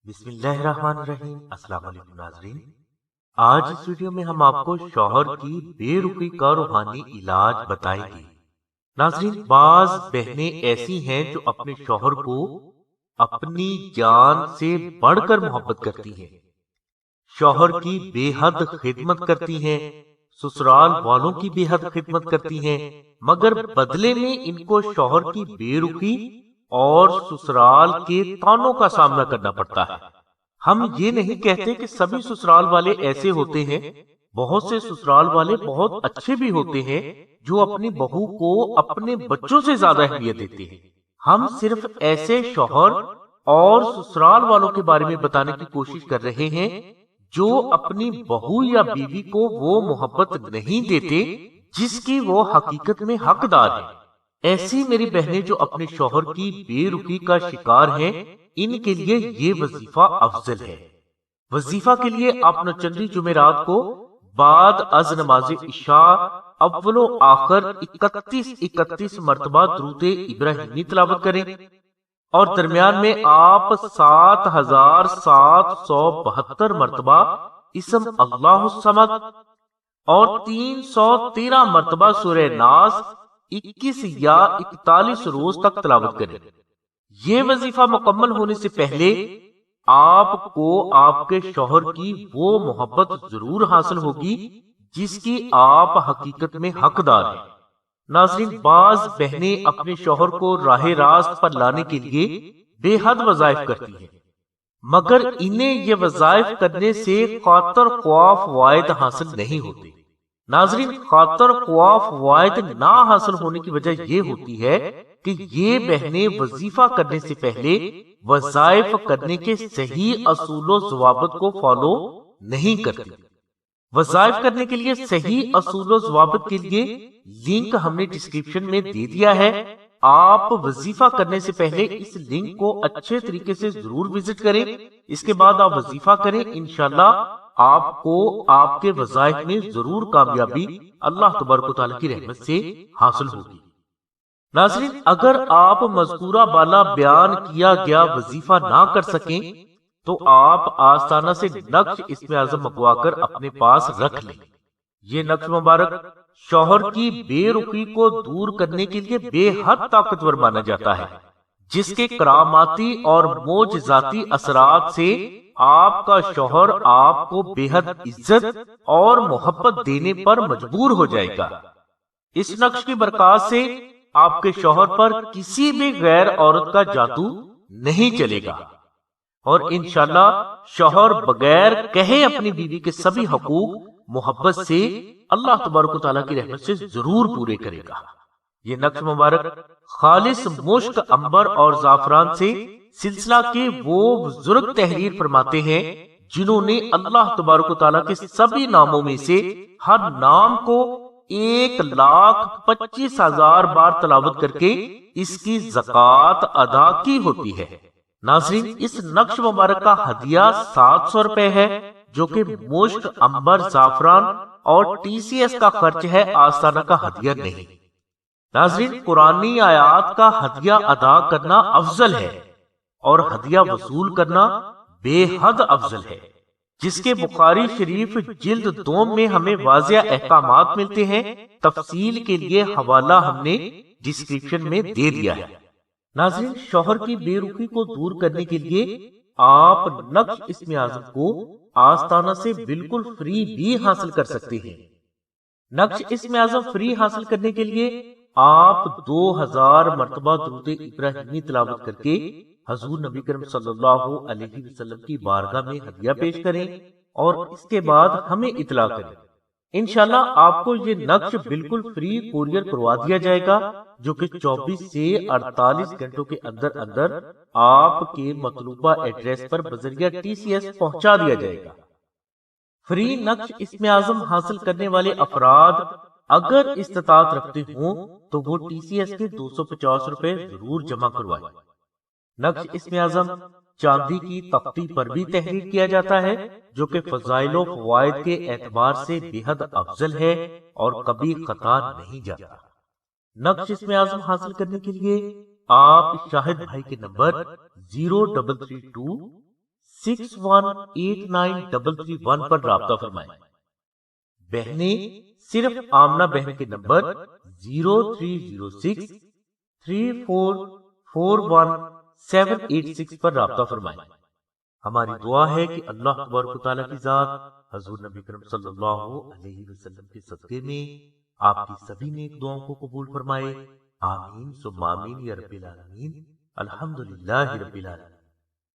بسم اللہ الرحمن الرحیم۔ السلام علیکم ناظرین، آج اس ویڈیو میں ہم آپ کو شوہر کی بے رخی کا روحانی علاج بتائیں گے۔ ناظرین، بعض بہنیں ایسی ہیں جو اپنے شوہر کو اپنی جان سے بڑھ کر محبت کرتی ہیں، شوہر کی بے حد خدمت کرتی ہیں، سسرال والوں کی بے حد خدمت کرتی ہیں، مگر بدلے میں ان کو شوہر کی بے رخی اور سسرال کے تانوں کا سامنا کرنا پڑتا ہے۔ ہم یہ نہیں کہتے کہ سبھی سسرال والے ایسے ہوتے ہیں، بہت سے سسرال والے بہت اچھے بھی ہوتے ہیں جو اپنی بہو کو اپنے بچوں سے زیادہ اہمیت دیتے ہیں۔ ہم صرف ایسے شوہر اور سسرال والوں کے بارے میں بتانے کی کوشش کر رہے ہیں جو اپنی بہو یا بیوی کو وہ محبت نہیں دیتے جس کی وہ حقیقت میں حقدار ہے۔ ایسی میری بہنیں جو اپنے شوہر کی بے رخی کا شکار ہیں، ان کے لیے یہ وظیفہ افضل ہے۔ وظیفہ کے لیے آپ نوچندی جمعرات کو بعد از نماز عشاء اول و آخر 31 مرتبہ درود ابراہیمی تلاوت کریں، اور درمیان میں آپ 7772 مرتبہ اسم اللہ الصمد اور 313 مرتبہ سورہ ناس 21 یا 41 روز تک تلاوت کریں۔ یہ وظیفہ مکمل ہونے سے پہلے آپ کو آپ کے شوہر کی وہ محبت ضرور حاصل ہوگی جس کی آپ حقیقت میں حقدار ہیں۔ ناظرین، بعض بہنیں اپنے شوہر کو راہ راست پر لانے کے لیے بے حد وظائف کرتی ہیں، مگر انہیں یہ وظائف کرنے سے خاطر خواہ فوائد حاصل نہیں ہوتے۔ ناظرین، خاطر خواہ فوائد نہ حاصل ہونے کی وجہ یہ ہوتی ہے کہ یہ بہنیں وظیفہ کرنے سے پہلے وظائف کرنے کے صحیح اصول و ضوابط کو فالو نہیں کرتی۔ وظائف کرنے کے لیے صحیح اصول و ضوابط کے لیے لنک ہم نے ڈسکرپشن میں دے دیا ہے۔ آپ وظیفہ کرنے سے پہلے اس لنک کو اچھے طریقے سے ضرور وزٹ کریں، اس کے بعد آپ وظیفہ کریں، انشاءاللہ آپ کو آپ کے وظائف میں ضرور کامیابی اللہ تبارک و تعالیٰ کی رحمت سے حاصل ہوگی۔ ناظرین، اگر آپ مذکورہ بالا بیان کیا گیا وظیفہ نہ کر سکیں تو آپ آستانہ سے نقش اسم اعظم منگوا کر اپنے پاس رکھ لیں۔ یہ نقش مبارک شوہر کی بے رخی کو دور کرنے کے لیے بے حد طاقتور مانا جاتا ہے، جس کے کراماتی اور معجزاتی اثرات سے آپ کا شوہر آپ کو بے حد عزت اور محبت دینے پر مجبور ہو جائے گا۔ اس نقش کی برکات سے آپ کے شوہر پر کسی بھی غیر عورت کا جادو نہیں چلے گا، اور انشاءاللہ شوہر بغیر کہے اپنی بیوی کے سبھی حقوق محبت سے اللہ تبارک و تعالیٰ کی رحمت سے ضرور پورے کرے گا۔ یہ نقش مبارک خالص مشک، عنبر اور زعفران سے سلسلہ کے وہ بزرگ تحریر فرماتے ہیں جنہوں نے اللہ تبارک و تعالیٰ کے سبھی ناموں میں سے ہر نام کو 1,25,000 بار تلاوت کر کے اس کی زکوٰۃ ادا کی ہوتی ہے۔ ناظرین، اس نقش مبارک کا ہدیہ 700 روپے ہے، جو کہ مشک، عنبر، زعفران اور TCS کا خرچ ہے، آستانہ کا ہدیہ نہیں۔ ناظرین، قرآنی آیات کا ہدیہ ادا کرنا افضل ہے اور ہدیہ وصول کرنا بے حد افضل ہے، جس کے بخاری شریف جلد 2 میں ہمیں واضح احکامات ملتے ہیں۔ تفصیل کے لیے حوالہ ہم نے ڈسکرپشن میں دے دیا ہے۔ ناظرین، شوہر کی بے رخی کو دور کرنے کے لیے آپ نقش اسم اعظم کو آستانہ سے بالکل فری بھی حاصل کر سکتے ہیں۔ نقش اسم اعظم فری حاصل کرنے کے لیے آپ 2000 مرتبہ درود ابراہیمی تلاوت کر کے حضور نبی کریم صلی اللہ علیہ وسلم کی بارگاہ میں ہدیہ پیش کریں اور اس کے بعد ہمیں اطلاع کریں۔ انشاءاللہ آپ کو یہ نقش بالکل فری کوریئر کروا دیا جائے گا، جو کہ 24 سے 48 گھنٹوں کے اندر اندر آپ کے مطلوبہ ایڈریس پر بذریعہ TCS پہنچا دیا جائے گا۔ فری نقش اسم اعظم حاصل کرنے والے افراد اگر استطاعت رکھتے ہوں تو وہ TCS کے 250 روپے ضرور جمع کروائیں۔ نقش اسم اعظم چاندی کی تختی پر بھی تحریر کیا جاتا ہے، جو کہ فضائل و فوائد کے اعتبار سے بے حد افضل ہے اور کبھی خطا نہیں جاتا۔ نقش اسم اعظم حاصل کرنے کے لیے آپ شاہد بھائی کے نمبر 0332 61893331 پر رابطہ فرمائیں۔ بہنیں صرف آمنہ بہن کے نمبر 030634418786 پر رابطہ فرمائیں۔ ہماری دعا ہے کہ اللہ تبارک و تعالیٰ کی ذات حضور نبی کریم صلی اللہ علیہ وسلم کے صدقے میں آپ کی سبھی نیک دعاؤں کو قبول فرمائے۔ آمین ثم آمین یا رب العالمین۔ الحمدللہ رب العالمین۔